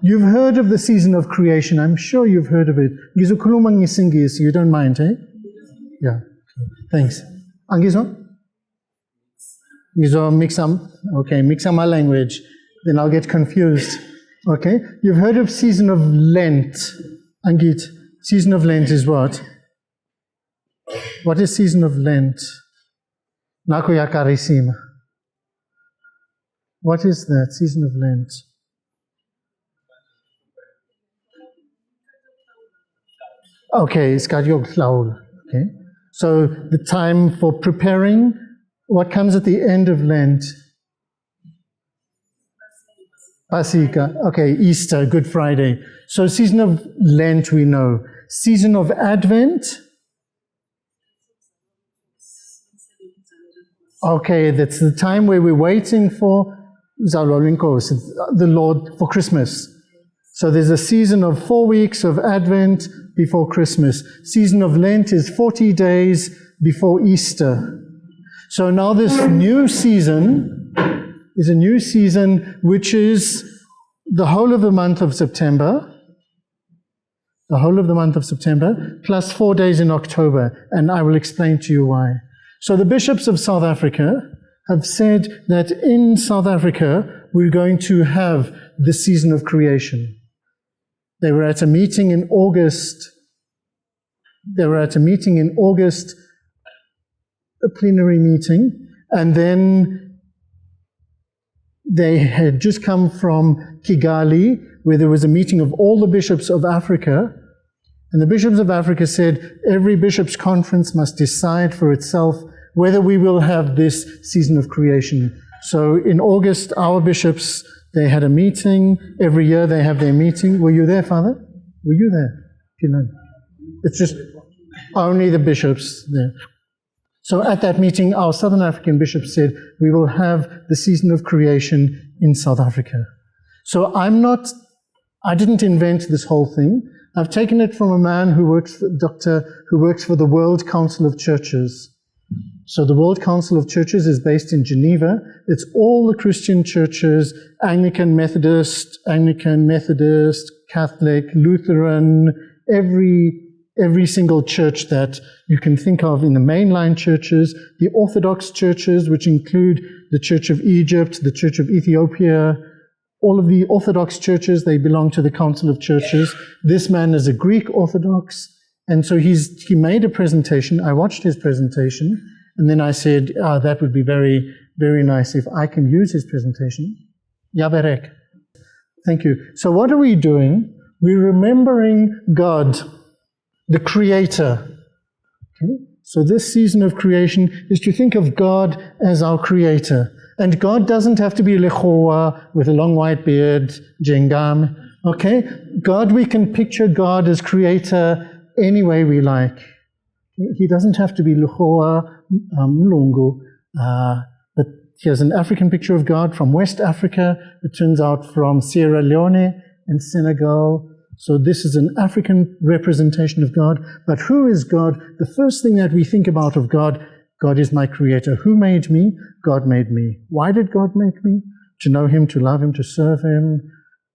You've heard of the season of creation. I'm sure you've heard of it. Ngizokhuluma ngesingisi, you don't mind, eh? Yeah. Thanks. Angizwa? Mix my language. Then I'll get confused. Okay? You've heard of season of Lent. Angit, season of Lent is what? What is season of Lent? Nako ya karisima. What is that, season of Lent? Okay, it's Skadyog. Okay. So the time for preparing, what comes at the end of Lent? Pasika. Okay, Easter, Good Friday. So season of Lent we know. Season of Advent? Okay, that's the time where we're waiting for the Lord for Christmas. So there's a season of 4 weeks of Advent before Christmas. Season of Lent is 40 days before Easter. So now this new season is a new season which is the whole of the month of September. The whole of the month of September, plus 4 days in October. And I will explain to you why. So the bishops of South Africa have said that in South Africa, we're going to have the season of creation. They were at a meeting in August. A plenary meeting, and then they had just come from Kigali, where there was a meeting of all the bishops of Africa, and the bishops of Africa said every bishops' conference must decide for itself whether we will have this season of creation. So in August, our bishops, they had a meeting. Every year they have their meeting. Were you there, Father? Were you there? Philani? It's just only the bishops there. So at that meeting, our Southern African bishops said, we will have the season of creation in South Africa. So I didn't invent this whole thing. I've taken it from a man who works for the World Council of Churches. So the World Council of Churches is based in Geneva. It's all the Christian churches, Anglican, Methodist, Catholic, Lutheran, every single church that you can think of in the mainline churches, the Orthodox churches, which include the Church of Egypt, the Church of Ethiopia, all of the Orthodox churches, they belong to the Council of Churches. This man is a Greek Orthodox, and so he made a presentation. I watched his presentation, and then I said, that would be very, very nice if I can use his presentation. Yaberek. Thank you. So what are we doing? We're remembering God, the Creator. Okay? So this season of creation is to think of God as our Creator. And God doesn't have to be Lechoa with a long white beard, Jengam. Okay? God, we can picture God as Creator any way we like. He doesn't have to be Lechoa, Mlungu. But here's an African picture of God from West Africa. It turns out from Sierra Leone and Senegal. So this is an African representation of God. But who is God? The first thing that we think about of God, God is my Creator. Who made me? God made me. Why did God make me? To know Him, to love Him, to serve Him,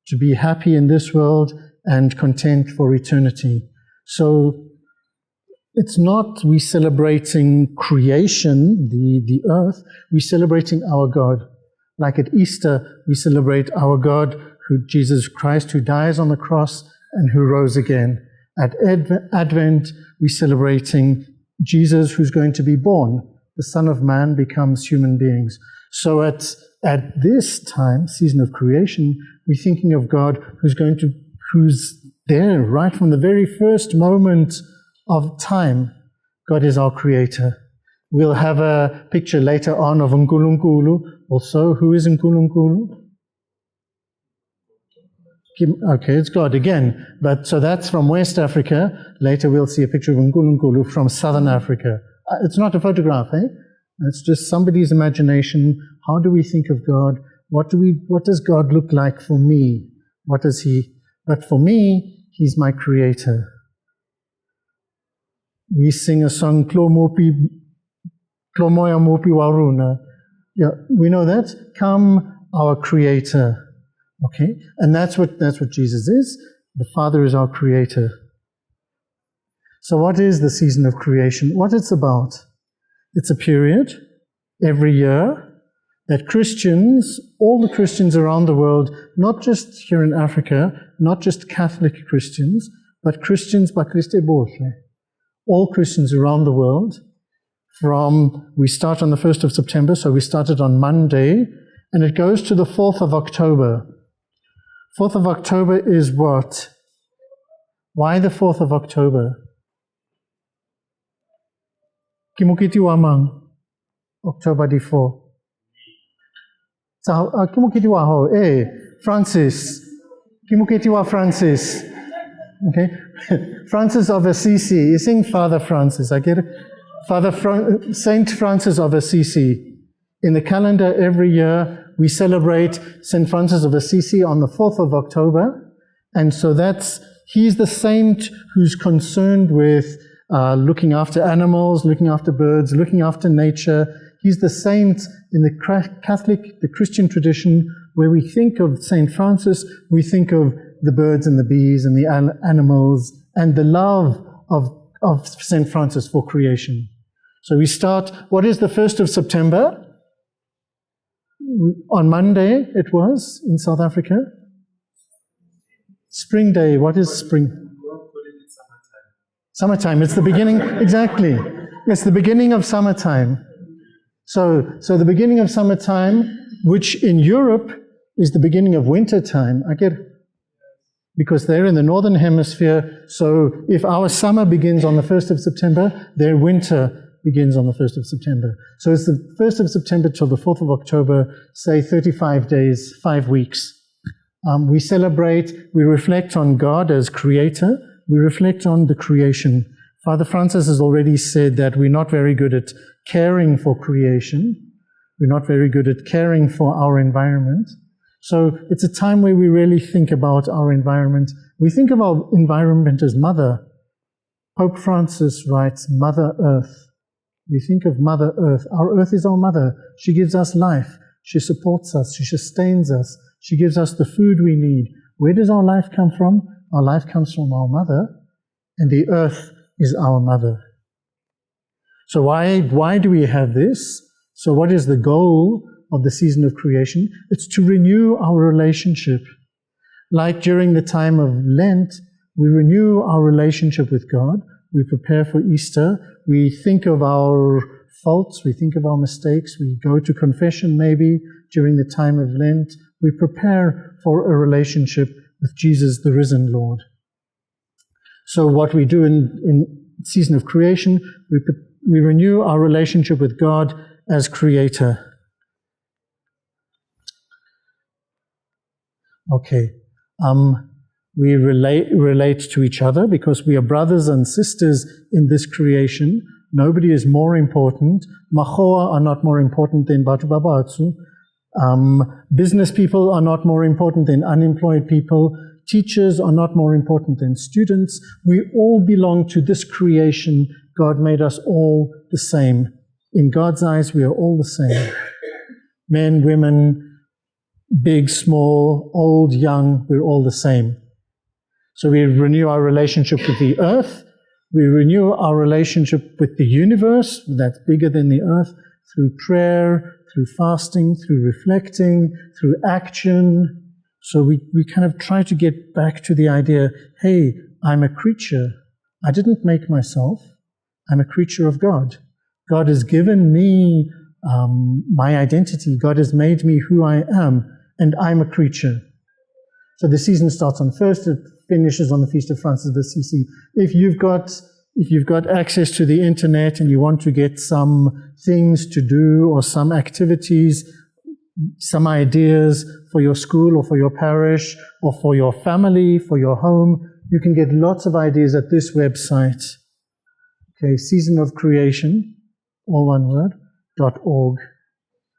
to be happy in this world and content for eternity. So it's not we celebrating creation, the earth, we're celebrating our God. Like at Easter, we celebrate our God, Jesus Christ, who dies on the cross and who rose again. At Advent, we're celebrating Jesus, who's going to be born. The Son of Man becomes human beings. So at this time, season of creation, we're thinking of God who's there right from the very first moment of time. God is our Creator. We'll have a picture later on of Nkulunkulu. Also, who is Nkulunkulu? Okay, it's God again. But so that's from West Africa. Later we'll see a picture of Nkulunkulu from Southern Africa. It's not a photograph, eh? It's just somebody's imagination. How do we think of God? What does God look like for me? What does He? But for me, He's my Creator. We sing a song, Klomoya Mopi Waruna. Yeah, we know that. Come, our Creator. Okay? And that's what Jesus is. The Father is our creator. So what is the season of creation? What it's about? It's a period every year that Christians, all the Christians around the world, not just here in Africa, not just Catholic Christians, but Christians by Christe Bohle, all Christians around the world, we start on the 1st of September, so we started on Monday, and it goes to the 4th of October. 4th of October is what? Why the 4th of October? Kimukiti wamang October the 4th. Kimukiti wa ho Francis. Kimukiti wa Francis. Okay, Francis of Assisi. You sing Father Francis. I get it. Saint Francis of Assisi. In the calendar every year we celebrate Saint Francis of Assisi on the 4th of October, and so he's the saint who's concerned with looking after animals, looking after birds, looking after nature. He's the saint in the Christian tradition where we think of Saint Francis, we think of the birds and the bees and the animals and the love of Saint Francis for creation. So we start, what is the 1st of September? On Monday it was in South Africa. Spring Day, what is spring? Summertime, it's the beginning, exactly. It's the beginning of summertime. So the beginning of summertime, which in Europe is the beginning of winter time. I get it. Because they're in the northern hemisphere, so if our summer begins on the 1st of September, their winter begins on the 1st of September. So it's the 1st of September till the 4th of October, say 35 days, 5 weeks. We celebrate, we reflect on God as creator, we reflect on the creation. Father Francis has already said that we're not very good at caring for creation. We're not very good at caring for our environment. So it's a time where we really think about our environment. We think of our environment as Mother. Pope Francis writes, Mother Earth. We think of Mother Earth. Our Earth is our mother. She gives us life. She supports us. She sustains us. She gives us the food we need. Where does our life come from? Our life comes from our mother, and the earth is our mother. So why do we have this? So what is the goal of the season of creation? It's to renew our relationship. Like during the time of Lent, we renew our relationship with God. We prepare for Easter. We think of our faults. We think of our mistakes. We go to confession maybe during the time of Lent. We prepare for a relationship with Jesus, the risen Lord. So what we do in season of creation, we renew our relationship with God as creator. Okay. We relate to each other because we are brothers and sisters in this creation. Nobody is more important. Mahoa are not more important than Batu Babatsu. Business people are not more important than unemployed people. Teachers are not more important than students. We all belong to this creation. God made us all the same. In God's eyes, we are all the same. Men, women, big, small, old, young, we're all the same. So we renew our relationship with the earth. We renew our relationship with the universe, that's bigger than the earth, through prayer, through fasting, through reflecting, through action. So we kind of try to get back to the idea, hey, I'm a creature. I didn't make myself. I'm a creature of God. God has given me my identity. God has made me who I am, and I'm a creature. So the season starts on 1st, it finishes on the Feast of Francis of Assisi. If you've got access to the internet and you want to get some things to do or some activities, some ideas for your school or for your parish or for your family, for your home, you can get lots of ideas at this website. Okay, Season of Creation, all one word, .org.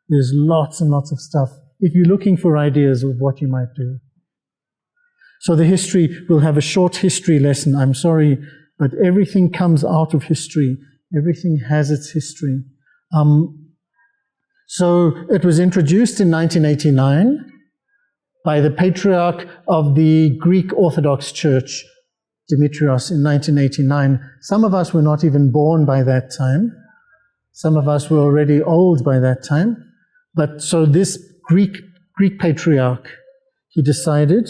There's lots and lots of stuff if you're looking for ideas of what you might do. So the history, we'll have a short history lesson. I'm sorry, but everything comes out of history. Everything has its history. So it was introduced in 1989 by the patriarch of the Greek Orthodox Church, Demetrios, in 1989. Some of us were not even born by that time. Some of us were already old by that time. But so this Greek patriarch, he decided,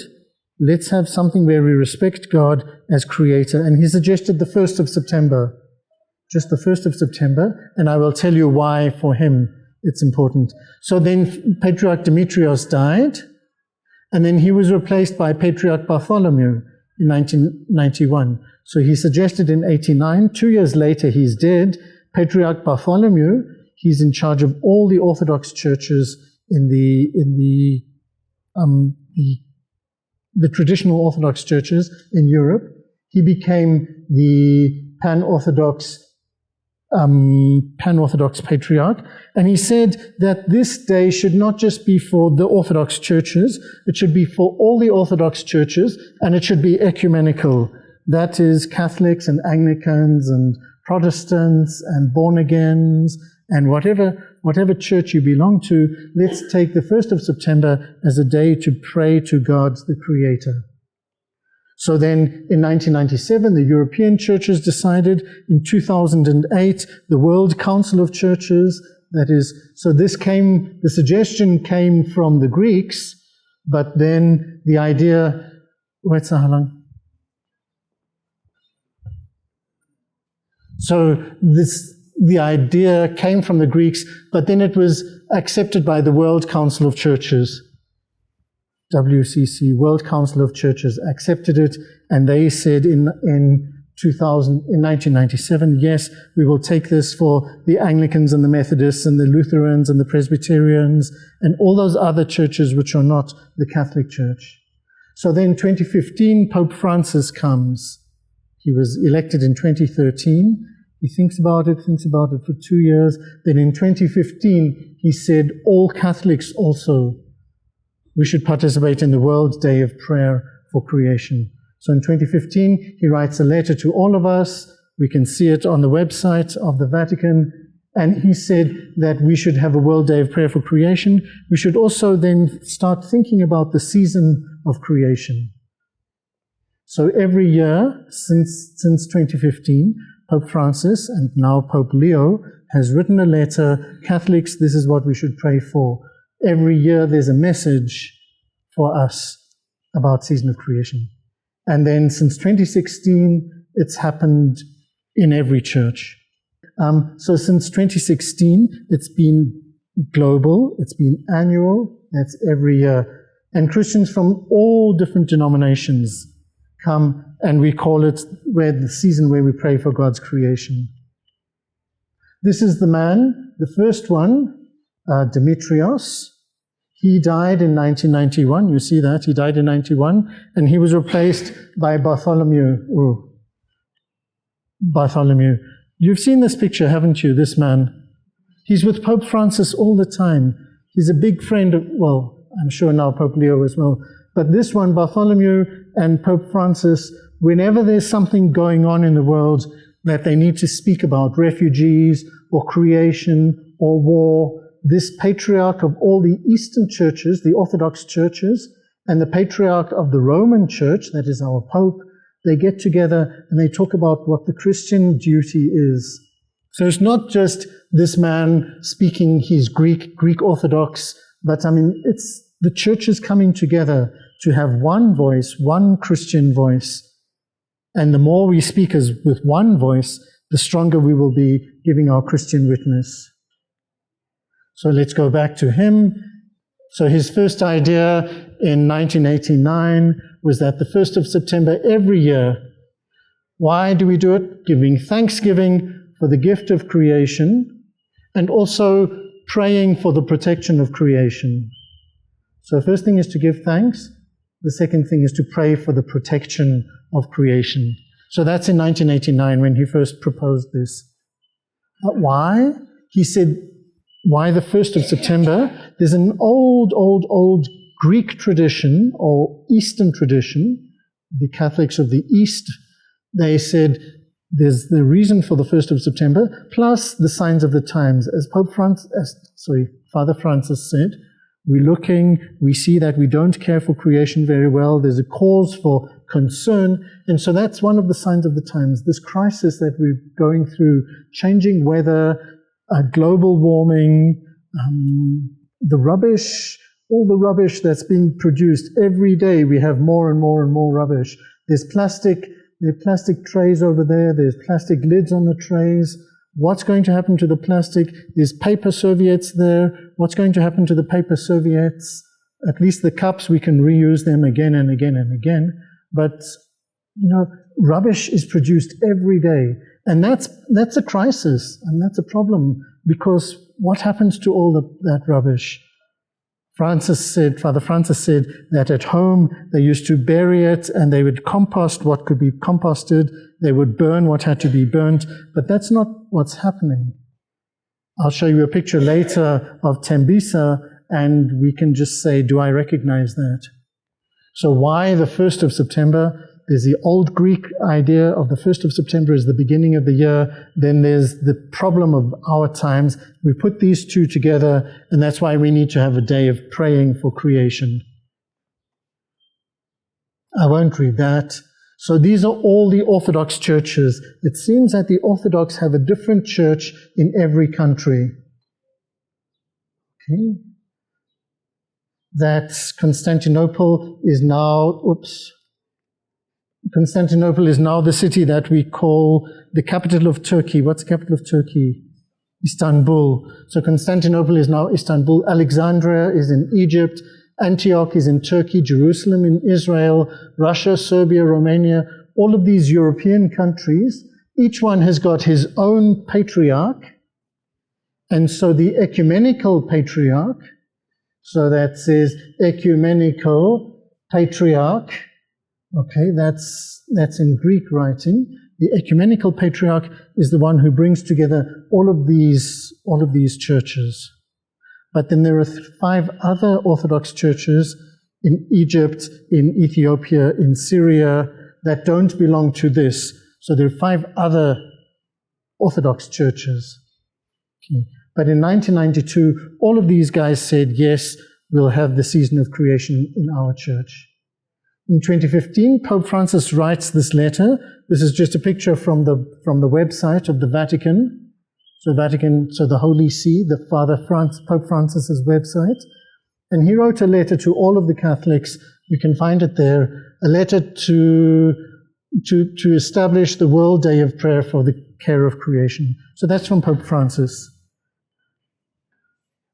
let's have something where we respect God as creator. And he suggested the 1st of September, just the 1st of September. And I will tell you why for him it's important. So then Patriarch Demetrios died, and then he was replaced by Patriarch Bartholomew in 1991. So he suggested in 89, 2 years later he's dead. Patriarch Bartholomew, he's in charge of all the Orthodox churches in the traditional Orthodox churches in Europe. He became the Pan-Orthodox Patriarch, and he said that this day should not just be for the Orthodox churches, it should be for all the Orthodox churches, and it should be ecumenical. That is Catholics and Anglicans and Protestants and born-agains and whatever church you belong to. Let's take the 1st of September as a day to pray to God, the Creator. So then in 1997, the European churches decided. In 2008, the World Council of Churches, that is, so the suggestion came from the Greeks, but then the idea, the idea came from the Greeks, but then it was accepted by the World Council of Churches. WCC, World Council of Churches, accepted it, and they said in 1997, yes, we will take this for the Anglicans and the Methodists and the Lutherans and the Presbyterians and all those other churches which are not the Catholic Church. So then 2015, Pope Francis comes. He was elected in 2013. He thinks about it for 2 years. Then in 2015, he said all Catholics also, we should participate in the World Day of Prayer for Creation. So in 2015, he writes a letter to all of us. We can see it on the website of the Vatican. And he said that we should have a World Day of Prayer for Creation. We should also then start thinking about the season of creation. So every year, since 2015, Pope Francis and now Pope Leo has written a letter, Catholics, this is what we should pray for. Every year there's a message for us about season of creation. And then since 2016, it's happened in every church. So since 2016, it's been global, it's been annual, that's every year. And Christians from all different denominations come, and we call it the season where we pray for God's creation. This is the man, the first one, Demetrios. He died in 1991. You see that? He died in 91, and he was replaced by Bartholomew. Bartholomew. You've seen this picture, haven't you, this man? He's with Pope Francis all the time. He's a big friend of, well, I'm sure now Pope Leo as well. But this one, Bartholomew and Pope Francis, whenever there's something going on in the world that they need to speak about, refugees or creation or war, this patriarch of all the Eastern churches, the Orthodox churches, and the patriarch of the Roman Church, that is our Pope, they get together and they talk about what the Christian duty is. So it's not just this man speaking, he's Greek Orthodox, but I mean, it's the churches coming together to have one voice, one Christian voice. And the more we speak as with one voice, the stronger we will be giving our Christian witness. So let's go back to him. So his first idea in 1989 was that the 1st of September every year. Why do we do it? Giving thanksgiving for the gift of creation and also praying for the protection of creation. So the first thing is to give thanks. The second thing is to pray for the protection of creation. So that's in 1989 when he first proposed this. Why? He said, why the 1st of September? There's an old Greek tradition or Eastern tradition. The Catholics of the East, they said there's the reason for the 1st of September plus the signs of the times. As Father Francis said, We're looking, we see that we don't care for creation very well. There's a cause for concern. And so that's one of the signs of the times. This crisis that we're going through, changing weather, global warming, the rubbish, all the rubbish that's being produced. Every day we have more and more and more rubbish. There are plastic trays over there. There's plastic lids on the trays. What's going to happen to the plastic? There's paper serviettes there. What's going to happen to the paper serviettes? At least the cups, we can reuse them again and again and again. But, rubbish is produced every day. And that's a crisis, and that's a problem, because what happens to all that rubbish? Father Francis said that at home they used to bury it and they would compost what could be composted, they would burn what had to be burnt, but that's not what's happening. I'll show you a picture later of Tembisa and we can just say, do I recognize that? So why the 1st of September? There's the old Greek idea of the 1st of September is the beginning of the year. Then there's the problem of our times. We put these two together, and that's why we need to have a day of praying for creation. I won't read that. So these are all the Orthodox churches. It seems that the Orthodox have a different church in every country. Okay. That Constantinople is now, Constantinople is now the city that we call the capital of Turkey. What's the capital of Turkey? Istanbul. So Constantinople is now Istanbul. Alexandria is in Egypt. Antioch is in Turkey. Jerusalem in Israel. Russia, Serbia, Romania. All of these European countries, each one has got his own patriarch. And so the ecumenical patriarch, so that says ecumenical patriarch. Okay, that's in Greek writing. The ecumenical patriarch is the one who brings together all of these churches. But then there are 5 other Orthodox churches in Egypt, in Ethiopia, in Syria that don't belong to this. So there are 5 other Orthodox churches. Okay. But in 1992, all of these guys said, yes, we'll have the season of creation in our church. In 2015, Pope Francis writes this letter. This is just a picture from the website of the Vatican. So the Holy See, Pope Francis's website. And he wrote a letter to all of the Catholics. You can find it there. A letter to establish the World Day of Prayer for the Care of Creation. So that's from Pope Francis.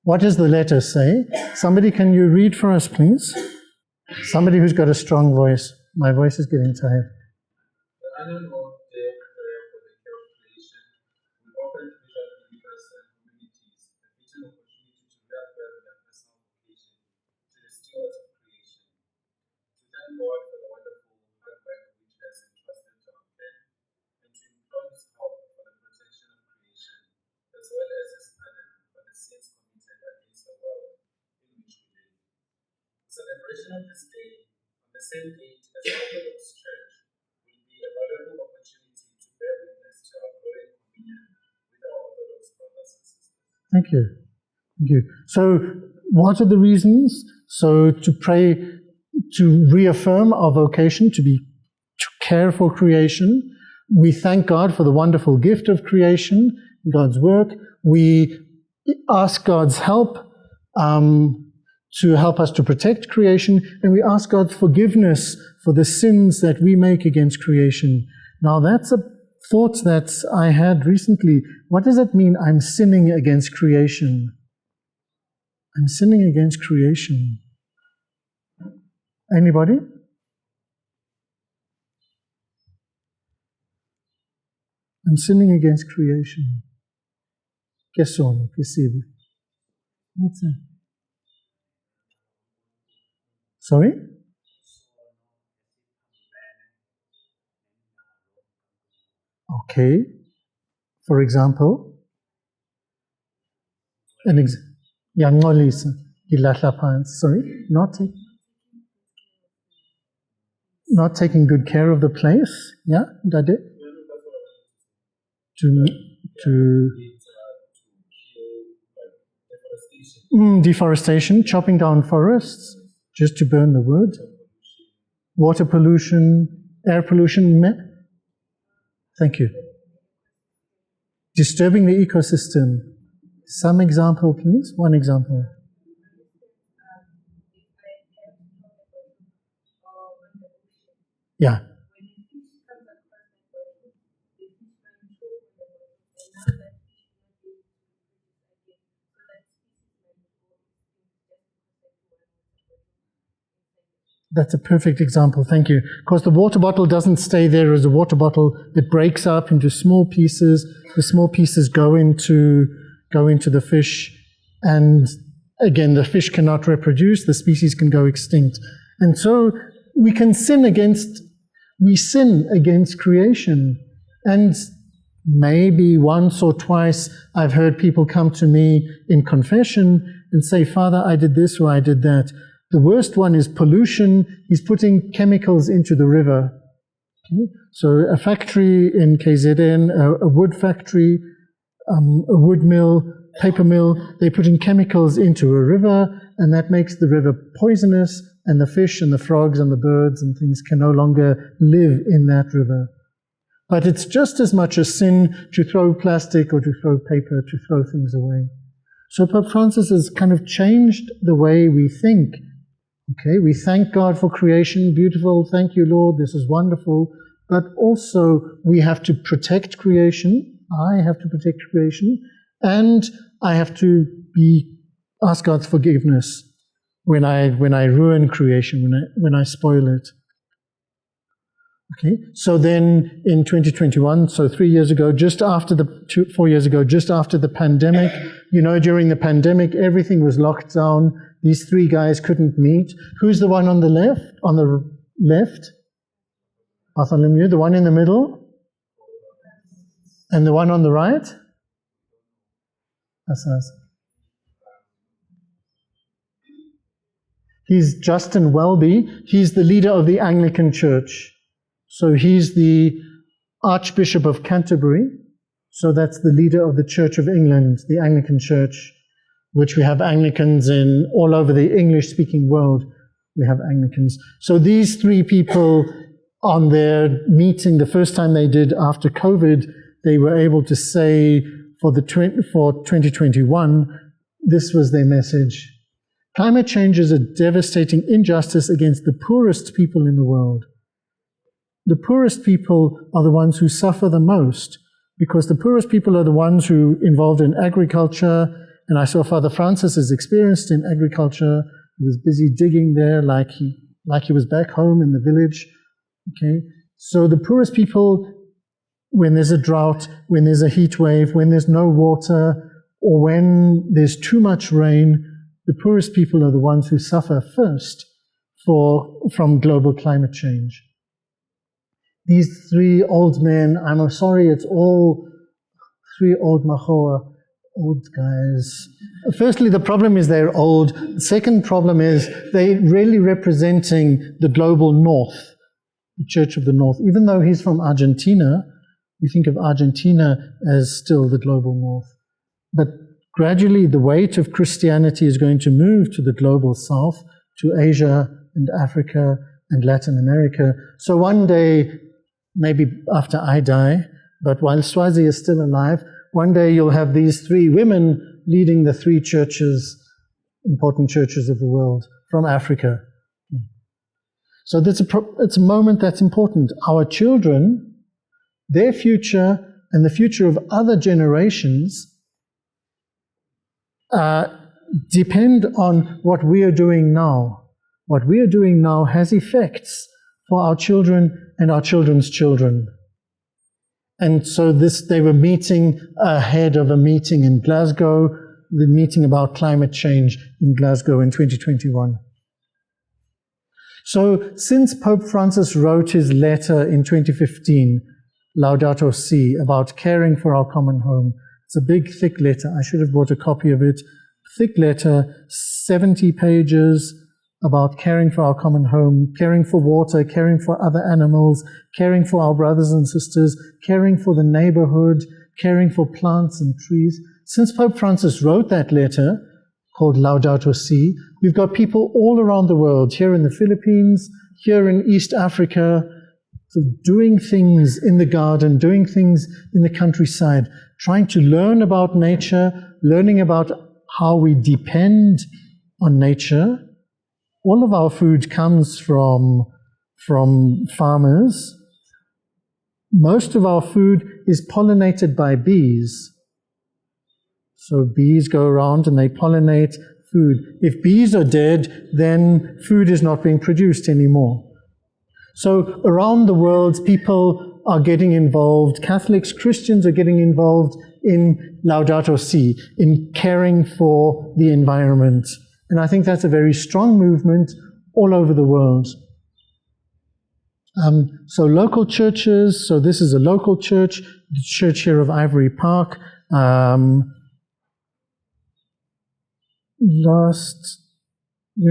What does the letter say? Somebody, can you read for us, please? Somebody who's got a strong voice. My voice is getting tired. The annual World Day of Prayer for the Care of Creation will offer individual believers and communities a fitting opportunity to reaffirm their personal vocation to the stewards of creation, to thank God for the wonderful hard work which has entrusted to our care, and to implore His help for the protection of creation, as well as His pardon for the sins committed against the world in which we live. The celebration of this day, on the same date as the Orthodox Church, will be a valuable opportunity to bear witness to our growing communion with our Orthodox brothers and sisters. Thank you. Thank you. So, what are the reasons? So, to pray, to reaffirm our vocation, to care for creation. We thank God for the wonderful gift of creation, God's work. We ask God's help to help us to protect creation, and we ask God's forgiveness for the sins that we make against creation. Now, that's a thought that I had recently. What does it mean, I'm sinning against creation? I'm sinning against creation. Anybody? I'm sinning against creation. Che sono? Che siete? What's that? Sorry? Okay. For example, Yangolisa, Ilahla pants. Sorry? Not taking good care of the place. Yeah? Dade? Deforestation, chopping down forests, just to burn the wood. Water pollution, air pollution. Thank you. Disturbing the ecosystem. Some example, please. One example. Yeah. That's a perfect example, thank you. Because the water bottle doesn't stay there as a water bottle. It breaks up into small pieces. The small pieces go into the fish. And again, the fish cannot reproduce. The species can go extinct. And so we sin against creation. And maybe once or twice I've heard people come to me in confession and say, Father, I did this or I did that. The worst one is pollution. He's putting chemicals into the river. Okay? So a factory in KZN, a wood factory, a wood mill, paper mill, they're putting chemicals into a river, and that makes the river poisonous, and the fish and the frogs and the birds and things can no longer live in that river. But it's just as much a sin to throw plastic or to throw paper, to throw things away. So Pope Francis has kind of changed the way we think. Okay, we thank God for creation, beautiful, thank you, Lord, this is wonderful. But also we have to protect creation. I have to protect creation. And I have to ask God's forgiveness when I ruin creation, when I spoil it. Okay, so then in 2021, so 4 years ago, just after the pandemic, during the pandemic, everything was locked down. These three guys couldn't meet. Who's the one on the left? On the left? Bartholomew, the one in the middle? And the one on the right? That's us. He's Justin Welby. He's the leader of the Anglican Church. So he's the Archbishop of Canterbury. So that's the leader of the Church of England, the Anglican Church, which we have Anglicans in all over the English-speaking world. We have Anglicans. So these three people on their meeting, the first time they did after COVID, they were able to say for 2021, this was their message. Climate change is a devastating injustice against the poorest people in the world. The poorest people are the ones who suffer the most, because the poorest people are the ones who are involved in agriculture. And I saw Father Francis is experienced in agriculture. He was busy digging there like he was back home in the village. Okay, so the poorest people, when there's a drought, when there's a heat wave, when there's no water, or when there's too much rain, the poorest people are the ones who suffer first from global climate change. These three old men, I'm sorry, it's all three old Mahoa, old guys. Firstly, the problem is they're old. The second problem is they're really representing the global north, the Church of the North. Even though he's from Argentina, we think of Argentina as still the global north. But gradually, the weight of Christianity is going to move to the global south, to Asia and Africa and Latin America. So one day, maybe after I die, but while Swazi is still alive, one day you'll have these three women leading the three churches, important churches of the world, from Africa. So it's a moment that's important. Our children, their future, and the future of other generations depend on what we are doing now. What we are doing now has effects for our children and our children's children. And so they were meeting ahead of a meeting in Glasgow, the meeting about climate change in Glasgow in 2021. So since Pope Francis wrote his letter in 2015, Laudato Si, about caring for our common home, it's a big, thick letter. I should have brought a copy of it. Thick letter, 70 pages, about caring for our common home, caring for water, caring for other animals, caring for our brothers and sisters, caring for the neighborhood, caring for plants and trees. Since Pope Francis wrote that letter, called Laudato Si. We've got people all around the world, here in the Philippines, here in East Africa, doing things in the garden, doing things in the countryside, trying to learn about nature, learning about how we depend on nature. All of our food comes from farmers. Most of our food is pollinated by bees. So bees go around and they pollinate food. If bees are dead, then food is not being produced anymore. So around the world, people are getting involved. Catholics, Christians are getting involved in Laudato Si, in caring for the environment. And I think that's a very strong movement all over the world. So local churches, so this is a local church, the church here of Ivory Park. When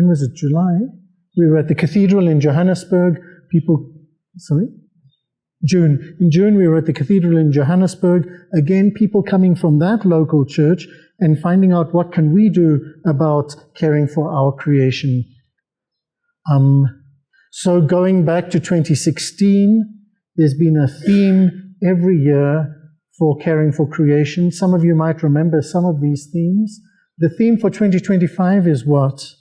was it, July? We were at the cathedral in Johannesburg. June. In June, we were at the cathedral in Johannesburg. Again, people coming from that local church and finding out what can we do about caring for our creation. So going back to 2016, there's been a theme every year for caring for creation. Some of you might remember some of these themes. The theme for 2025 is what?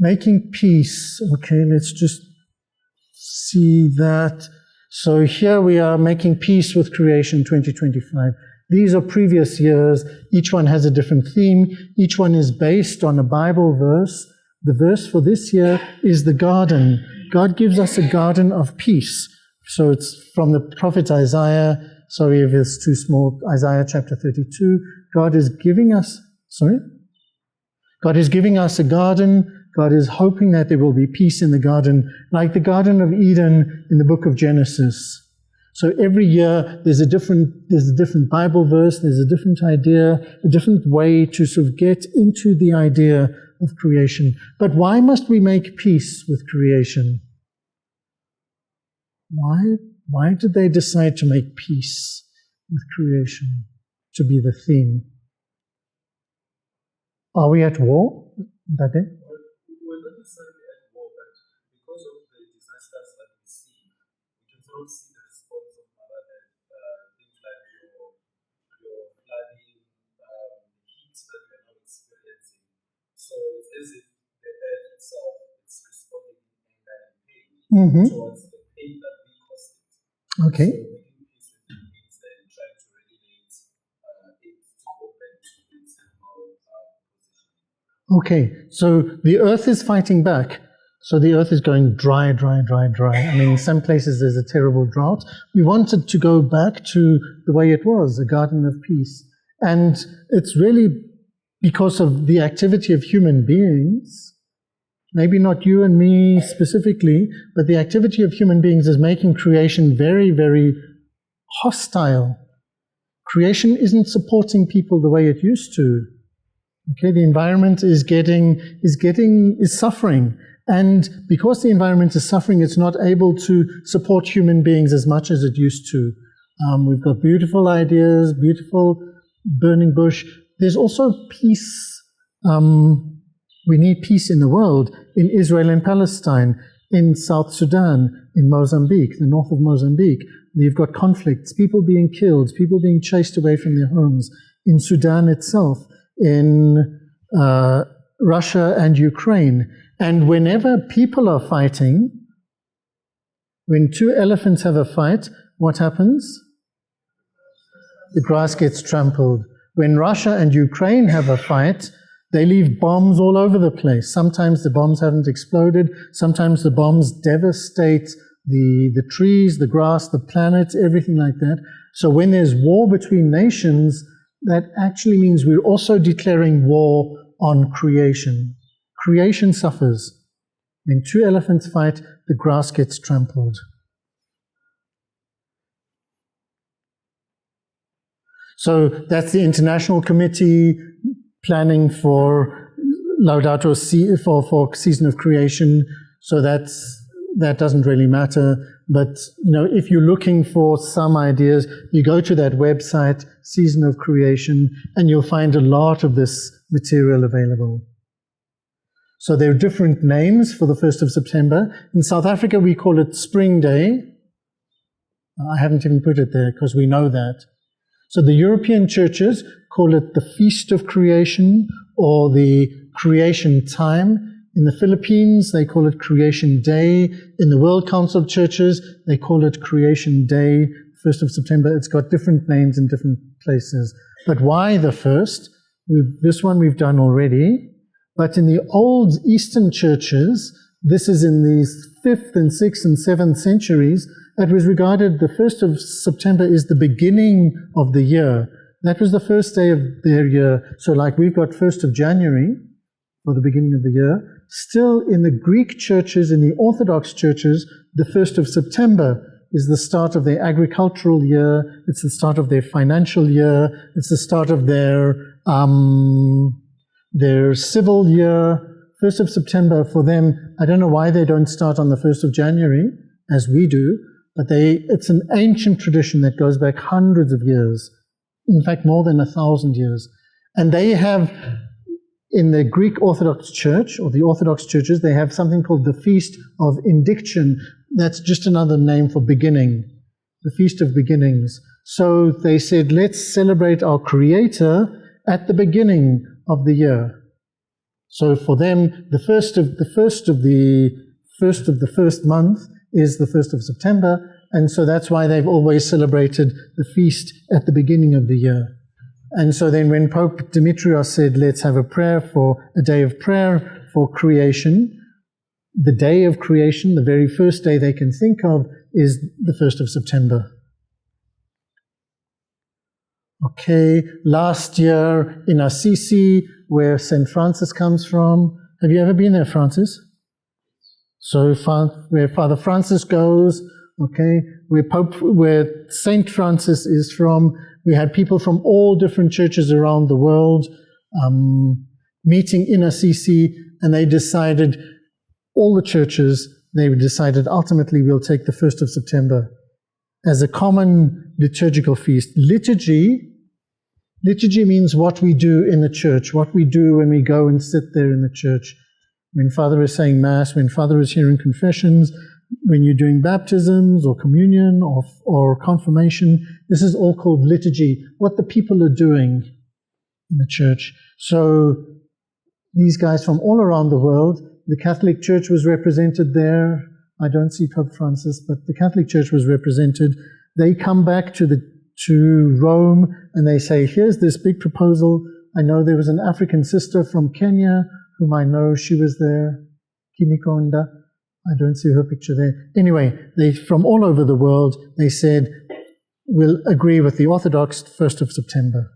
Making peace. Okay, let's just see that. So here we are, making peace with creation 2025. These are previous years. Each one has a different theme. Each one is based on a Bible verse. The verse for this year is the garden. God gives us a garden of peace. So it's from the prophet Isaiah. Sorry if it's too small. Isaiah chapter 32. God is giving us a garden. God is hoping that there will be peace in the garden, like the Garden of Eden in the book of Genesis. So every year there's a different Bible verse, there's a different idea, a different way to sort of get into the idea of creation. But why must we make peace with creation? Why did they decide to make peace with creation to be the theme? Are we at war that day? We're not necessarily at war, but because of the disasters that we see, we can sort of see the response of Mother Earth, things like your flooding, heat that we're not experiencing. So it's as if the earth itself is responding in anger and pain towards the pain that we caused it. Okay. So making peace with it means then trying to regulate it to go back to its normal position. Okay, so the earth is fighting back. So the earth is going dry. I mean, in some places there's a terrible drought. We wanted to go back to the way it was, a garden of peace. And it's really because of the activity of human beings, maybe not you and me specifically, but the activity of human beings is making creation very, very hostile. Creation isn't supporting people the way it used to. Okay, the environment is suffering. And because the environment is suffering, it's not able to support human beings as much as it used to. We've got beautiful ideas, beautiful burning bush. There's also peace. We need peace in the world, in Israel and Palestine, in South Sudan, in Mozambique, the north of Mozambique. You've got conflicts, people being killed, people being chased away from their homes. In Sudan itself, in Russia and Ukraine. And whenever people are fighting, when two elephants have a fight, what happens? The grass gets trampled. When Russia and Ukraine have a fight, they leave bombs all over the place. Sometimes the bombs haven't exploded. Sometimes the bombs devastate the trees, the grass, the planet, everything like that. So when there's war between nations, that actually means we're also declaring war on creation. Creation suffers. When two elephants fight, the grass gets trampled. So that's the International Committee planning for Laudato Si, for Season of Creation. So that's that doesn't really matter. But, if you're looking for some ideas, you go to that website, Season of Creation, and you'll find a lot of this material available. So there are different names for the 1st of September. In South Africa, we call it Spring Day. I haven't even put it there because we know that. So the European churches call it the Feast of Creation or the Creation Time. In the Philippines, they call it Creation Day. In the World Council of Churches, they call it Creation Day, 1st of September. It's got different names in different places. But why the 1st? This one we've done already. But in the old Eastern churches, this is in the 5th and 6th and 7th centuries, it was regarded the 1st of September is the beginning of the year. That was the first day of their year. So like we've got 1st of January for the beginning of the year. Still in the Greek churches, in the Orthodox churches, the 1st of September is the start of their agricultural year. It's the start of their financial year. It's the start of their civil year. 1st of September for them, I don't know why they don't start on the 1st of January, as we do, but it's an ancient tradition that goes back hundreds of years. In fact, more than 1,000 years. And they have, in the Greek Orthodox Church, or the Orthodox churches, they have something called the Feast of Indiction. That's just another name for beginning, the Feast of Beginnings. So they said, let's celebrate our Creator at the beginning of the year. So for them, the first of the first month is the 1st of September, and so that's why they've always celebrated the feast at the beginning of the year. And so then when Pope Demetrios said, let's have a day of prayer for creation, the day of creation, the very first day they can think of, is the 1st of September. Okay, last year in Assisi, where St. Francis comes from. Have you ever been there, Francis? So where Father Francis goes, okay, where St. Francis is from, we had people from all different churches around the world meeting in Assisi, and they decided, all the churches, they decided ultimately we'll take the 1st of September as a common liturgical feast. Liturgy means what we do in the church, what we do when we go and sit there in the church. When Father is saying Mass, when Father is hearing confessions, when you're doing baptisms or communion or confirmation, this is all called liturgy, what the people are doing in the church. So these guys from all around the world, the Catholic Church was represented there. I don't see Pope Francis, but the Catholic Church was represented. They come back to Rome and they say, here's this big proposal. I know there was an African sister from Kenya whom I know, she was there, Kinikonda. I don't see her picture there. Anyway, they from all over the world, they said, we'll agree with the Orthodox 1st of September.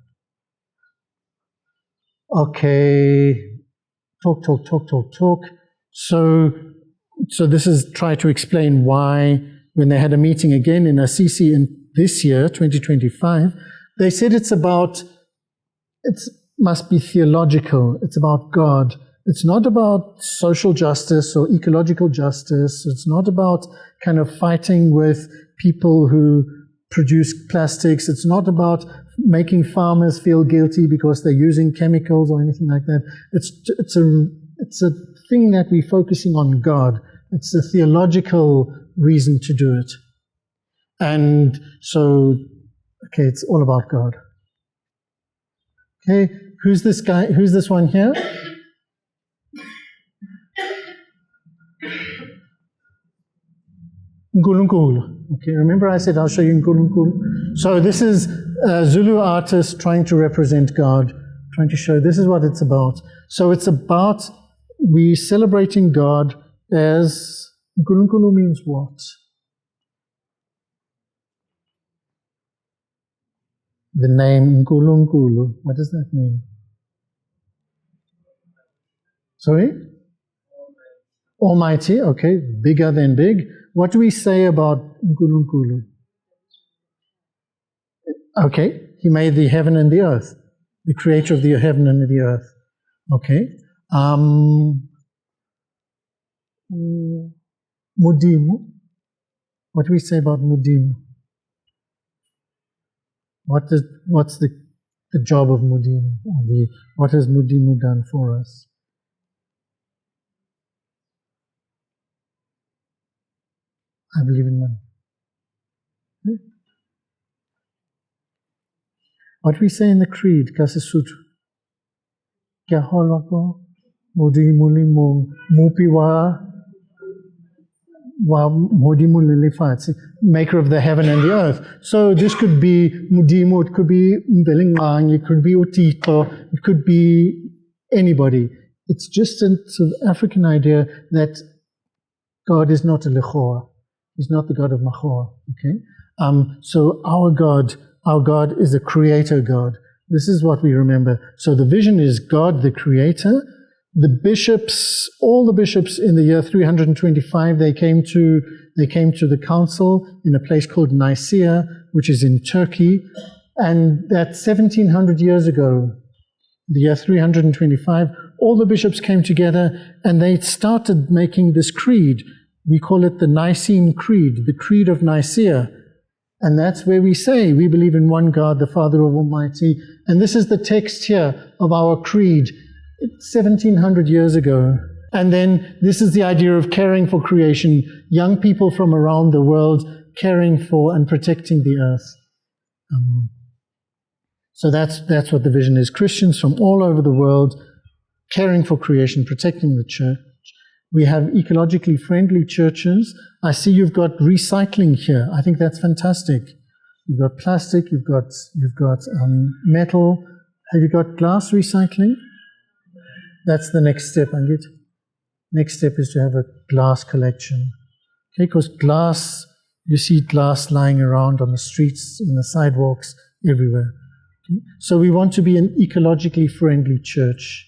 Okay, talk. So this is try to explain why, when they had a meeting again in Assisi in this year, 2025, they said it must be theological. It's about God. It's not about social justice or ecological justice. It's not about kind of fighting with people who produce plastics. It's not about making farmers feel guilty because they're using chemicals or anything like that. It's a thing that we're focusing on God. It's a theological reason to do it. And so, okay, it's all about God. Okay, who's this guy? Who's this one here? Nkulunkulu. Okay, remember I said I'll show you Nkulunkulu? So this is a Zulu artist trying to represent God, trying to show this is what it's about. So it's about we celebrating God as Nkulunkulu means what? The name Nkulunkulu, what does that mean? Sorry? Almighty, okay, bigger than big. What do we say about Nkulunkulu? Okay, he made the heaven and the earth, the creator of the heaven and the earth. Okay. Mudimu. What do we say about Mudimu? What's the job of Mudimu? Or what has Mudimu done for us? I believe in money. What we say in the creed, Kasisutu. Kya holako Mudimu limu mupiwa maker of the heaven and the earth. So this could be Mudimu, it could be Mbelingang, it could be Utito, it could be anybody. It's just a sort of African idea that God is not a Lechoa. He's not the God of Machoa. Okay? So our God is a creator God. This is what we remember. So the vision is God, the creator. The bishops, all the bishops in the year 325, they came to the council in a place called Nicaea, which is in Turkey. And that 1700 years ago, the year 325, all the bishops came together and they started making this creed. We call it the Nicene Creed, the Creed of Nicaea. And that's where we say we believe in one God, the Father of Almighty. And this is the text here of our creed. 1700 years ago. And then this is the idea of caring for creation, young people from around the world caring for and protecting the earth. So that's what the vision is. Christians from all over the world caring for creation, protecting the church. We have ecologically friendly churches. I see you've got recycling here. I think that's fantastic. You've got plastic, you've got metal. Have you got glass recycling? That's the next step, Angit. Next step is to have a glass collection. Okay, because glass, you see glass lying around on the streets, in the sidewalks, everywhere. Okay? So we want to be an ecologically friendly church.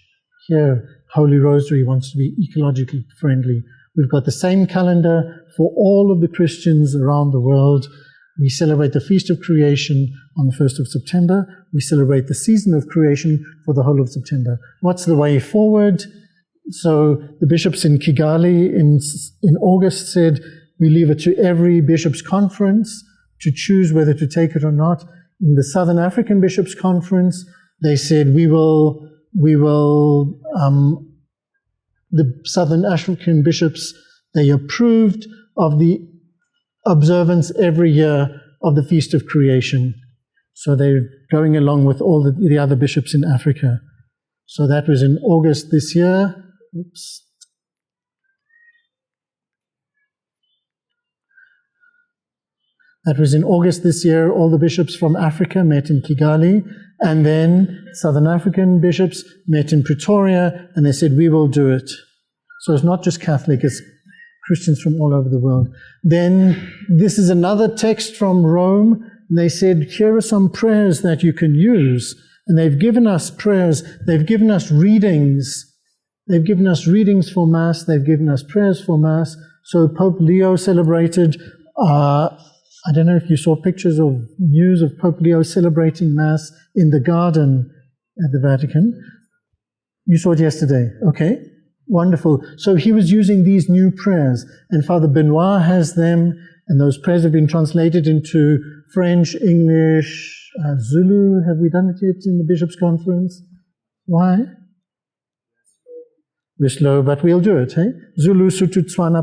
Here, Holy Rosary wants to be ecologically friendly. We've got the same calendar for all of the Christians around the world. We celebrate the Feast of Creation on the 1st of September. We celebrate the season of creation for the whole of September. What's the way forward? So the bishops in Kigali in August said, we leave it to every bishops' conference to choose whether to take it or not. In the Southern African Bishops' Conference, they said, the Southern African bishops, they approved of the observance every year of the Feast of Creation. So they're going along with all the other bishops in Africa. So that was in August this year. Oops. That was in August this year. All the bishops from Africa met in Kigali. And then Southern African bishops met in Pretoria, and they said, we will do it. So it's not just Catholic, it's Christians from all over the world. Then this is another text from Rome. They said, here are some prayers that you can use. And they've given us prayers. They've given us readings. They've given us readings for Mass. They've given us prayers for Mass. So Pope Leo celebrated, I don't know if you saw pictures or news of Pope Leo celebrating Mass in the garden at the Vatican. You saw it yesterday. Okay. Wonderful. So he was using these new prayers, and Father Benoit has them, and those prayers have been translated into French, English, Zulu. Have we done it yet in the Bishops' Conference? Why? We're slow, but we'll do it, hey? Zulu, Sotho, Tswana,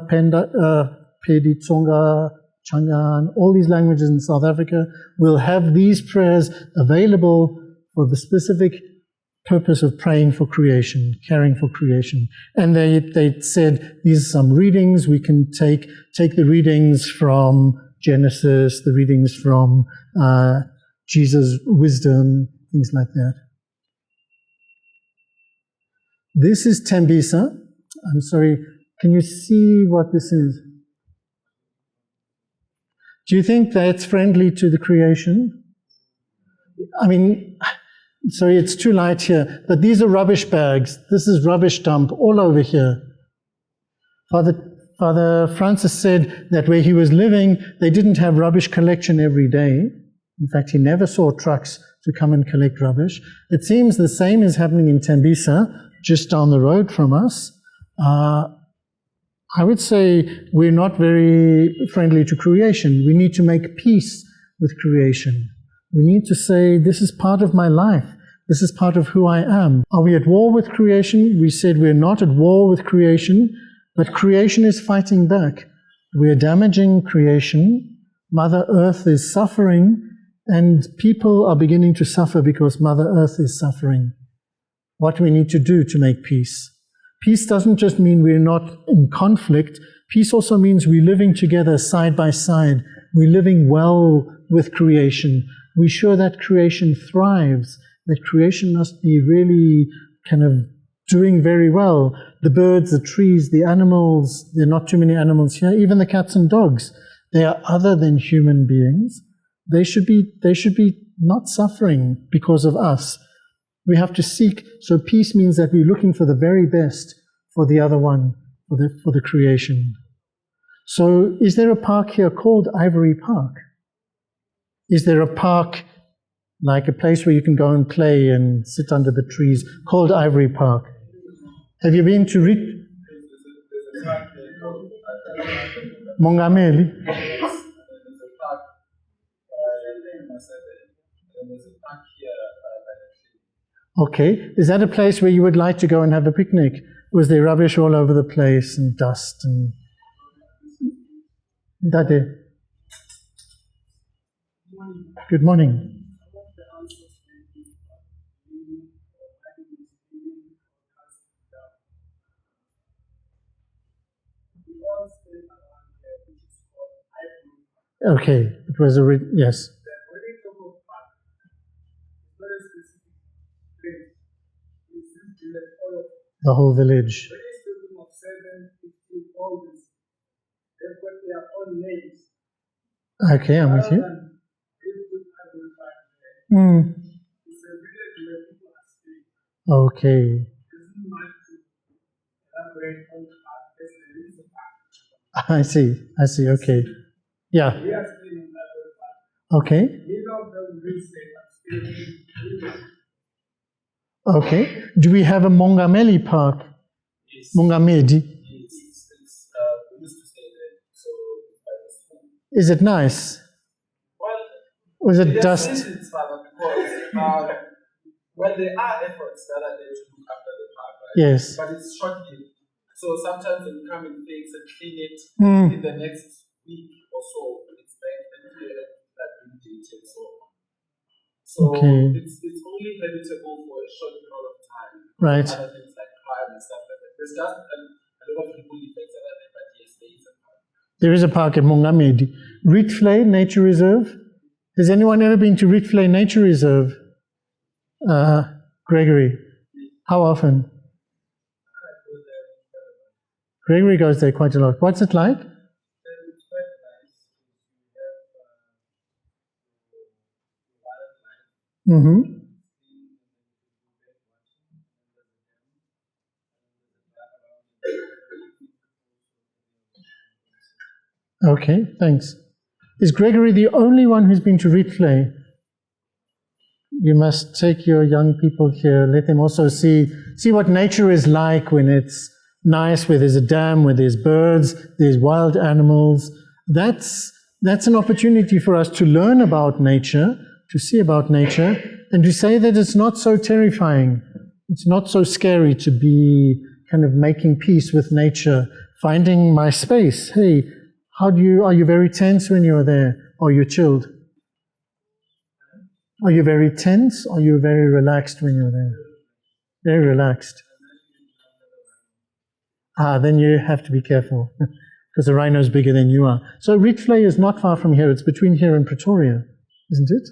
Pedi, Tsonga, Changan, all these languages in South Africa will have these prayers available for the specific purpose of praying for creation, caring for creation. And they said, these are some readings. We can take the readings from Genesis, the readings from Jesus' wisdom, things like that. This is Tembisa. I'm sorry, can you see what this is? Do you think that's friendly to the creation? I mean, sorry, it's too light here, but these are rubbish bags. This is rubbish dump all over here. Father Francis said that where he was living, they didn't have rubbish collection every day. In fact, he never saw trucks to come and collect rubbish. It seems the same is happening in Tembisa, just down the road from us. I would say we're not very friendly to creation. We need to make peace with creation. We need to say, this is part of my life. This is part of who I am. Are we at war with creation? We said we're not at war with creation, but creation is fighting back. We're damaging creation. Mother Earth is suffering, and people are beginning to suffer because Mother Earth is suffering. What do we need to do to make peace? Peace doesn't just mean we're not in conflict. Peace also means we're living together side by side. We're living well with creation. We're sure that creation thrives, that creation must be really kind of doing very well. The birds, the trees, the animals, there are not too many animals here, even the cats and dogs, they are other than human beings. They should be not suffering because of us. We have to seek, so peace means that we're looking for the very best for the other one, for the creation. So is there a park here called Ivory Park? Is there a park, like a place where you can go and play and sit under the trees, called Ivory Park? Have you been to Mongameli? Okay. Is that a place where you would like to go and have a picnic? Was there rubbish all over the place and dust and... Dade. Good morning. Okay, it was a... yes. The whole village. Okay, I'm with you. Okay. I see, okay. Yeah. Okay. Okay. Do we have a Mongameli Park? Yes. Mongamedi? Yes. We used to stay there, so by the school. Is it nice? Well, Was it dust? It's father, because well, there are efforts that are there to look after the park, right? Yes. But it's short-lived. So sometimes they come and fix and clean it in the next week or so. It's back and clear that been dated and so on. So Okay. it's only habitable for a short period of time. Right. Other things like crime and stuff like that. There's just a lot of people effects that are there, but yes, there is a park. There is a park at Mongamedi. Rietvlei Nature Reserve. Has anyone ever been to Rietvlei Nature Reserve? Gregory. How often? Gregory goes there quite a lot. What's it like? It's quite nice. You have Mm-hmm. Okay, thanks. Is Gregory the only one who's been to Rietvlei? You must take your young people here, let them also see what nature is like when it's nice, where there's a dam, where there's birds, there's wild animals. That's an opportunity for us to learn about nature, to see about nature, and to say that it's not so terrifying. It's not so scary to be kind of making peace with nature, finding my space. Hey, are you very tense when you're there? Or are you chilled? Are you very tense? Or are you very relaxed when you're there? Very relaxed. Then you have to be careful, because the rhino is bigger than you are. So Rietvlei is not far from here. It's between here and Pretoria, isn't it?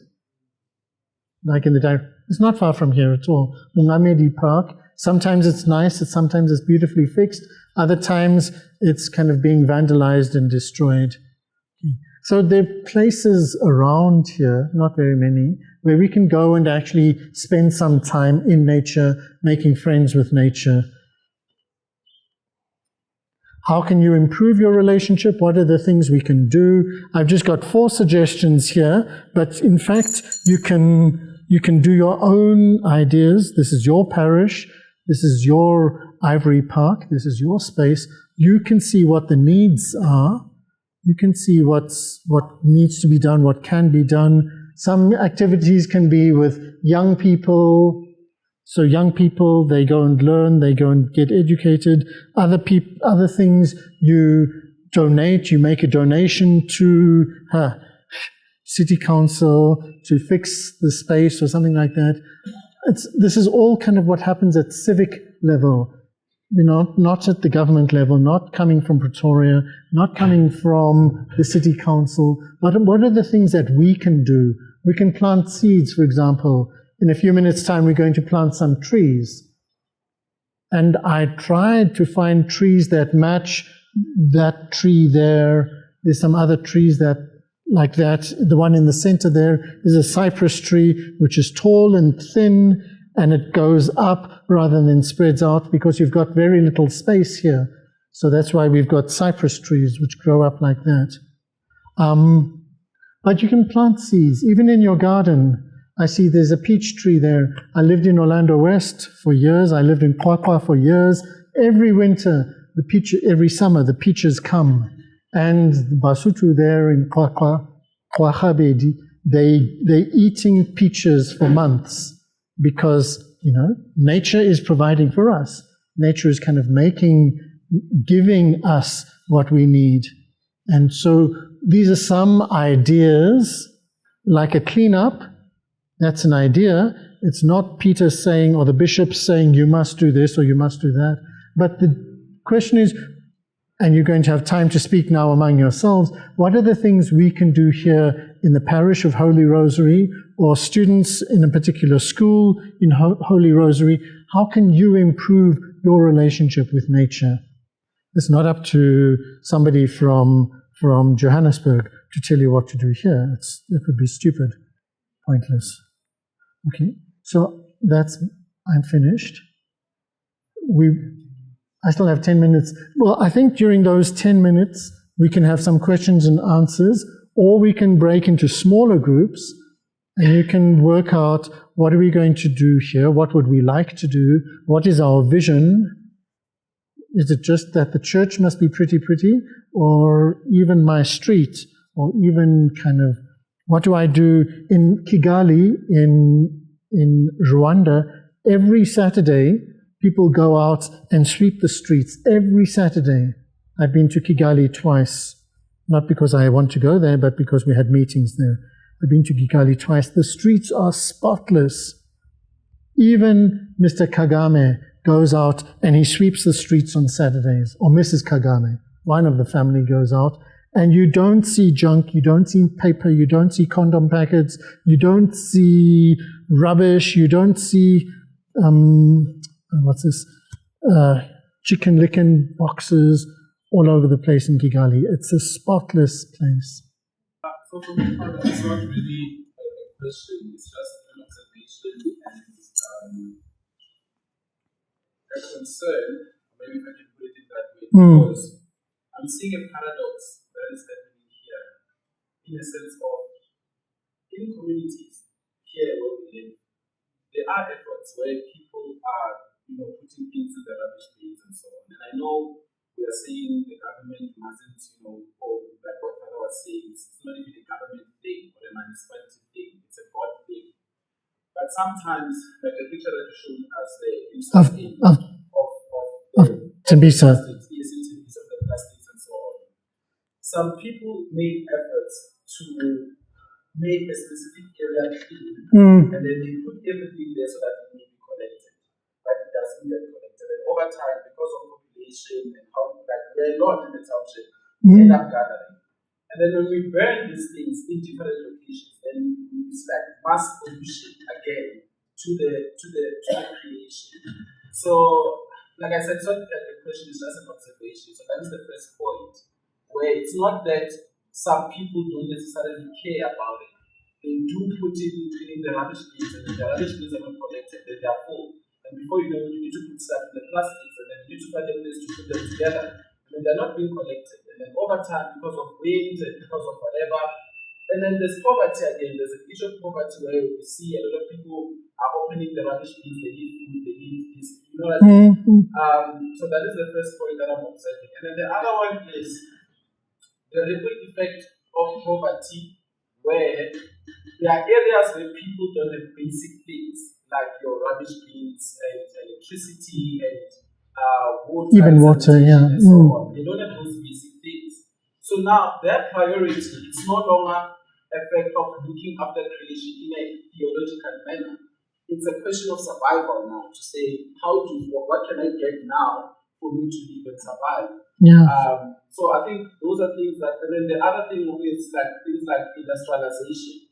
Like in the it's not far from here at all. Mongamedi Park. Sometimes it's nice. Sometimes it's beautifully fixed. Other times it's kind of being vandalized and destroyed. So there are places around here, not very many, where we can go and actually spend some time in nature, making friends with nature. How can you improve your relationship? What are the things we can do? I've just got 4 suggestions here, but in fact, you can do your own ideas. This is your parish. This is your Ivory Park. This is your space. you can see what the needs are. You can see what needs to be done, what can be done. Some activities can be with young people. So young people, they go and learn, they go and get educated. Other things, you donate, you make a donation to city council to fix the space or something like that. This is all kind of what happens at civic level, not at the government level, not coming from Pretoria, not coming from the city council. But what are the things that we can do? We can plant seeds, for example. In a few minutes' time, we're going to plant some trees. And I tried to find trees that match that tree there. There's some other trees that, like that. The one in the center there is a cypress tree, which is tall and thin, and it goes up rather than spreads out because you've got very little space here. So that's why we've got cypress trees which grow up like that. But you can plant seeds, even in your garden. I see there's a peach tree there. I lived in Orlando West for years. I lived in Kwakwa for years. Every winter, every summer, the peaches come. And the Basotho there in Kwakwa, Kwagabedi, they're eating peaches for months because, nature is providing for us. Nature is kind of giving us what we need. And so these are some ideas, like a cleanup. That's an idea. It's not Peter saying, or the bishop saying, you must do this or you must do that. But the question is, and you're going to have time to speak now among yourselves, what are the things we can do here in the parish of Holy Rosary, or students in a particular school in Holy Rosary? How can you improve your relationship with nature? It's not up to somebody from Johannesburg to tell you what to do here. It would be stupid, pointless. Okay, so I'm finished. I still have 10 minutes. Well, I think during those 10 minutes, we can have some questions and answers, or we can break into smaller groups, and you can work out what are we going to do here, what would we like to do, what is our vision. Is it just that the church must be pretty, or even my street, or even kind of, what do I do in Kigali, in Rwanda? Every Saturday, people go out and sweep the streets. Every Saturday. I've been to Kigali twice, not because I want to go there, but because we had meetings there. I've been to Kigali twice. The streets are spotless. Even Mr. Kagame goes out and he sweeps the streets on Saturdays, or Mrs. Kagame. One of the family goes out, and you don't see junk, you don't see paper, you don't see condom packets, you don't see rubbish, you don't see, chicken licking boxes all over the place in Kigali. It's a spotless place. So for me, it's not really a question, it's just an observation and a concern, maybe if I can put it in that way, because I'm seeing a paradox that is happening here, in the sense of, in communities here where we live, there are efforts where people are, putting things in the rubbish bins and so on. And I know we are saying the government mustn't, or like what Father was saying, it's not even a government thing or a municipality thing, it's a God thing. But sometimes, like the picture that you showed us there, of Tembisa. Of the plastics and so on. Some people made efforts to make a specific area clean, and then they put everything there so that it may be collected, but it doesn't get collected. And over time, because of population and how, like, we're not in the township, we end up gathering. And then when we burn these things in different locations, then it's like mass pollution again to the creation. So, like I said, it's not that the question is just an observation. So that is the first point, where it's not that some people don't necessarily care about it. They do put it in the rubbish bins, and the rubbish bins are not collected, then they are full. And before you know it, you need to put stuff in the plastics, and then you need to find a place to put them together. And then they're not being collected. And then over time, because of wind and because of whatever, And then there's poverty again. There's an issue of poverty where we see a lot of people are opening the rubbish bins, they need food, they need this, you know what I mean? So that is the first point that I'm observing. And then the other one is the ripple effect of poverty, where there are areas where people don't have basic things like your rubbish bins and electricity and water. Even water, yeah. And so on. They don't have those basic things. So now their priority is no longer a fact of looking after creation in a theological manner. It's a question of survival now, to say, what can I get now for me to live and survive? Yeah. So I think those are things that, and then the other thing is like things like industrialization.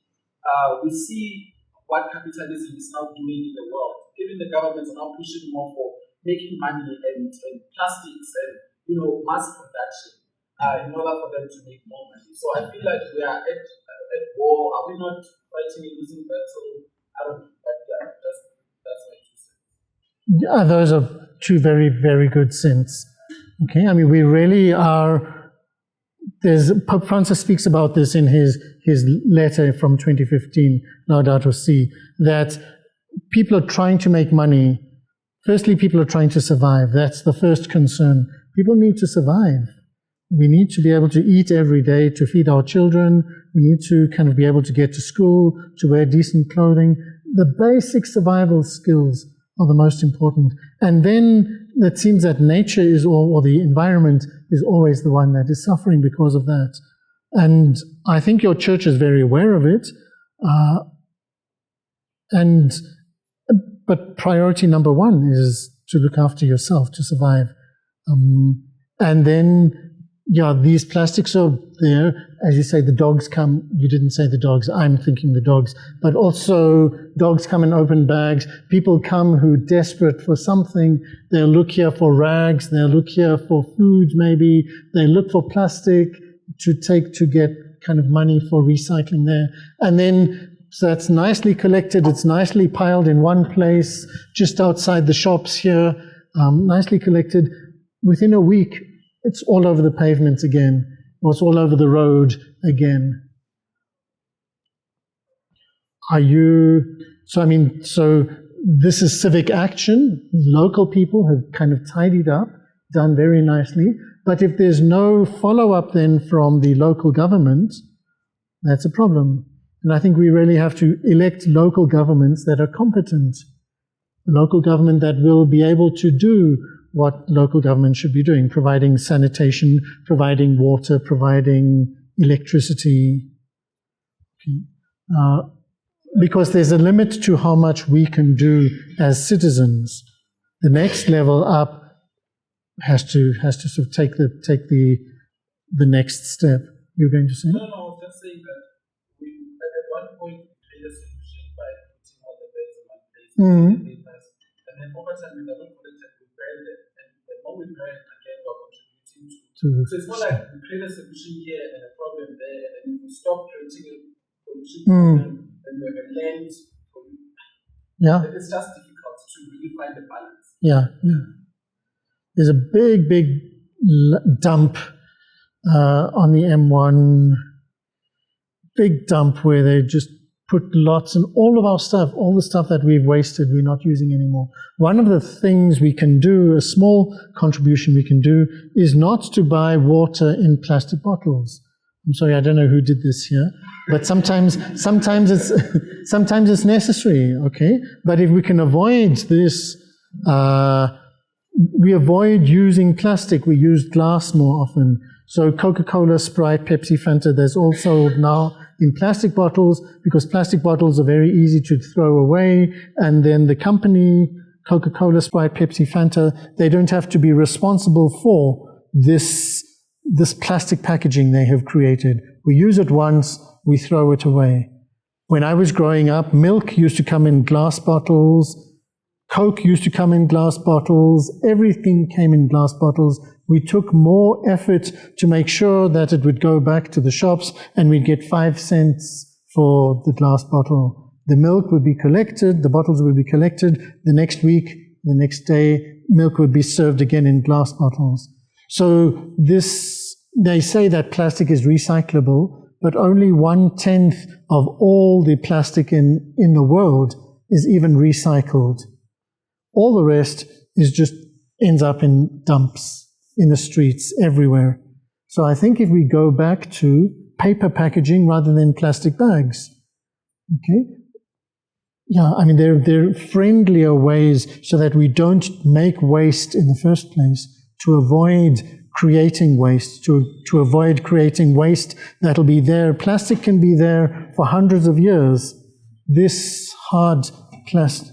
We see what capitalism is now doing in the world. Even the governments are now pushing more for making money and plastics and mass production in order for them to make more money. So I feel like we are at war. Are we not fighting a losing battle? I don't know, but yeah, that's my 2 cents. Yeah, those are 2 very, very good cents. Okay, I mean, we really are. Pope Francis speaks about this in his letter from 2015, Laudato Si, that people are trying to make money. Firstly, people are trying to survive. That's the first concern. People need to survive. We need to be able to eat every day, to feed our children. We need to kind of be able to get to school, to wear decent clothing. The basic survival skills are the most important. And then it seems that nature or the environment is always the one that is suffering because of that. And I think your church is very aware of it. But priority number 1 is to look after yourself, to survive. And then, these plastics are there. As you say, the dogs come. You didn't say the dogs. I'm thinking the dogs. But also, dogs come in open bags. People come who are desperate for something. They'll look here for rags. They'll look here for food, maybe. They look for plastic to get kind of money for recycling there. And then, so that's nicely collected. It's nicely piled in one place, just outside the shops here. Nicely collected. Within a week, it's all over the pavements again, or it's all over the road again. So this is civic action. Local people have kind of tidied up, done very nicely. But if there's no follow-up then from the local government, that's a problem. And I think we really have to elect local governments that are competent, a local government that will be able to do what local government should be doing, providing sanitation, providing water, providing electricity. Because there's a limit to how much we can do as citizens. The next level up has to sort of take the next step. You're going to say? No, I was just saying that at one point we create a solution by putting all the beds in one place, and then over time we never collected, we buried it, and the more we bury it again, we're contributing to. So it's more like we create a solution here and a problem there, and then if we stop creating a solution problem, then we have a land problem. Yeah. It's just difficult to really find the balance. Yeah. There's a big dump on the M1, big dump where they just put lots and all of our stuff, all the stuff that we've wasted, we're not using anymore. One of the things we can do, a small contribution we can do, is not to buy water in plastic bottles. I'm sorry, I don't know who did this here, but sometimes it's necessary, okay? But if we can avoid this, we avoid using plastic, we use glass more often. So Coca-Cola, Sprite, Pepsi, Fanta, there's all sold now in plastic bottles because plastic bottles are very easy to throw away. And then the company, Coca-Cola, Sprite, Pepsi, Fanta, they don't have to be responsible for this plastic packaging they have created. We use it once, we throw it away. When I was growing up, milk used to come in glass bottles, Coke used to come in glass bottles, everything came in glass bottles. We took more effort to make sure that it would go back to the shops and we'd get 5 cents for the glass bottle. The milk would be collected, the bottles would be collected. The next week, the next day, milk would be served again in glass bottles. So they say that plastic is recyclable, but only 1/10 of all the plastic in the world is even recycled. All the rest is just ends up in dumps, in the streets, everywhere. So I think if we go back to paper packaging rather than plastic bags, okay? Yeah, I mean, there are friendlier ways so that we don't make waste in the first place, to avoid creating waste, to avoid creating waste that'll be there. Plastic can be there for hundreds of years. This hard plastic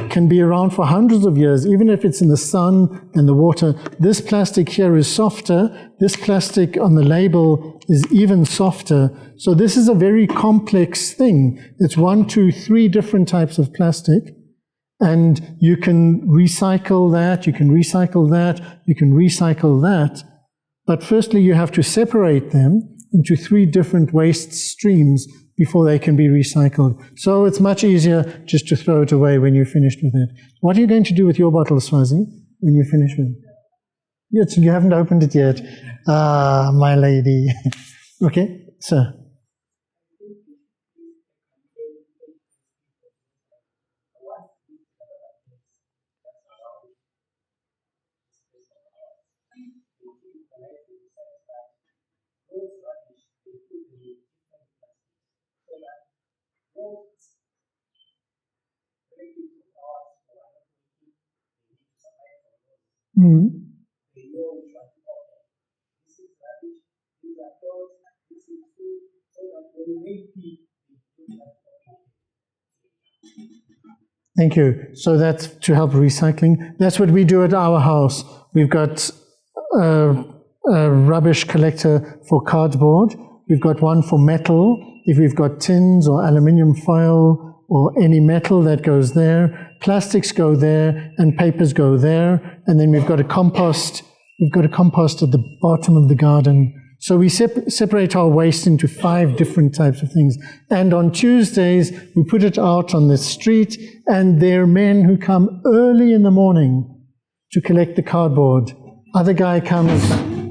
can be around for hundreds of years, even if it's in the sun and the water. This plastic here is softer. This plastic on the label is even softer. So this is a very complex thing. It's 1, 2, 3 different types of plastic. And you can recycle that, you can recycle that, you can recycle that. But firstly, you have to separate them into 3 different waste streams before they can be recycled. So it's much easier just to throw it away when you're finished with it. What are you going to do with your bottle, Swazi, when you're finished with it? Yes, you haven't opened it yet. Ah, my lady. Okay, sir. Mm. Thank you. So that's to help recycling. That's what we do at our house. We've got a rubbish collector for cardboard. We've got one for metal. If we've got tins or aluminium foil or any metal, that goes there. Plastics go there, and papers go there. And then we've got a compost. We've got a compost at the bottom of the garden. So we separate our waste into 5 different types of things. And on Tuesdays, we put it out on the street, and there are men who come early in the morning to collect the cardboard. Other guy comes,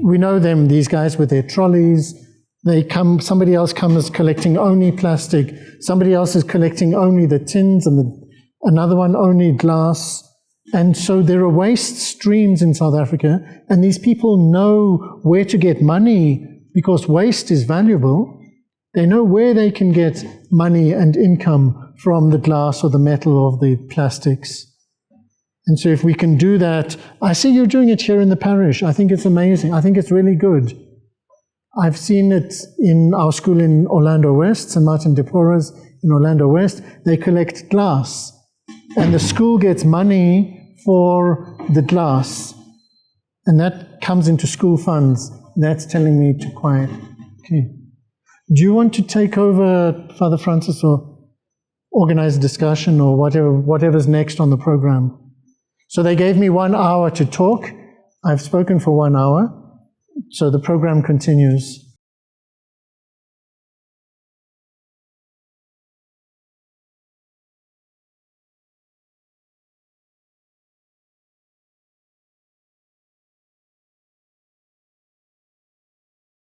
we know them, these guys with their trolleys. They come, somebody else comes collecting only plastic. Somebody else is collecting only the tins, and another one only glass. And so there are waste streams in South Africa, and these people know where to get money because waste is valuable. They know where they can get money and income from the glass or the metal or the plastics. And so if we can do that, I see you're doing it here in the parish. I think it's amazing. I think it's really good. I've seen it in our school in Orlando West, St. Martin de Porres in Orlando West. They collect glass, and the school gets money for the glass, and that comes into school funds. That's telling me to quiet. Okay. Do you want to take over, Father Francis, or organize a discussion or whatever's next on the program? So they gave me 1 hour to talk. I've spoken for 1 hour, so the program continues.